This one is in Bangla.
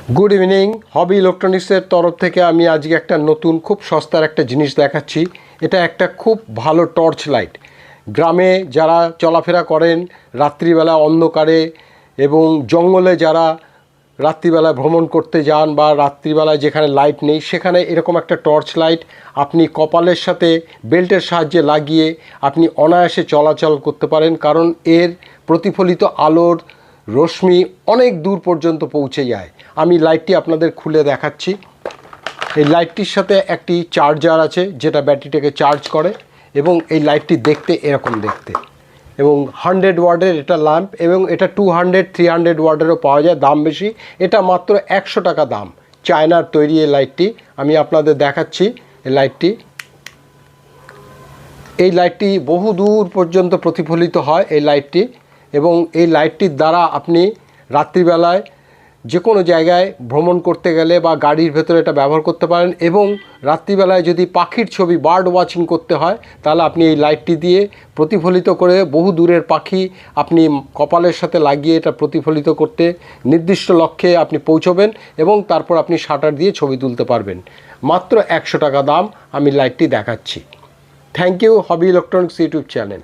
Good evening. হবি ইলেকট্রনিক্সের তরফ থেকে আমি আজকে একটা নতুন খুব সস্তার একটা জিনিস দেখাচ্ছি। এটা একটা খুব ভালো টর্চ লাইট। গ্রামে যারা চলাফেরা করেন রাত্রিবেলা অন্ধকারে এবং জঙ্গলে যারা রাত্রিবেলা ভ্রমণ করতে যান বা রাত্রিবেলায় যেখানে লাইট নেই সেখানে এরকম একটা টর্চ লাইট আপনি কপালের সাথে বেল্টের সাহায্যে লাগিয়ে আপনি অনায়াসে চলাচল করতে পারেন, কারণ এর প্রতিফলিত আলোর রশ্মি অনেক দূর পর্যন্ত পৌঁছে যায়। আমি লাইটটি আপনাদের খুলে দেখাচ্ছি। এই লাইটটির সাথে একটি চার্জার আছে যেটা ব্যাটারিটাকে চার্জ করে, এবং এই লাইটটি দেখতে এরকম দেখতে, এবং 100 ওয়াটের এটা ল্যাম্প, এবং এটা 200-300 ওয়াটেরও পাওয়া যায়, দাম বেশি। এটা মাত্র 100 টাকা দাম। চায়নার তৈরি এই লাইটটি আমি আপনাদের দেখাচ্ছি। এই লাইটটি বহু দূর পর্যন্ত প্রতিফলিত হয় এই লাইটটি, এবং এই লাইটটির দ্বারা আপনি রাত্রিবেলায় যে কোনো জায়গায় ভ্রমণ করতে গেলে বা গাড়ির ভেতরে এটা ব্যবহার করতে পারেন। এবং রাত্রিবেলায় যদি পাখির ছবি বার্ড ওয়াচিং করতে হয় তাহলে আপনি এই লাইটটি দিয়ে প্রতিফলিত করে বহু দূরের পাখি আপনি কপালের সাথে লাগিয়ে এটা প্রতিফলিত করতে নির্দিষ্ট লক্ষ্যে আপনি পৌঁছবেন, এবং তারপর আপনি শাটার দিয়ে ছবি তুলতে পারবেন। মাত্র 100 টাকা দাম। আমি লাইটটি দেখাচ্ছি। Thank you Hobby Electronics YouTube channel.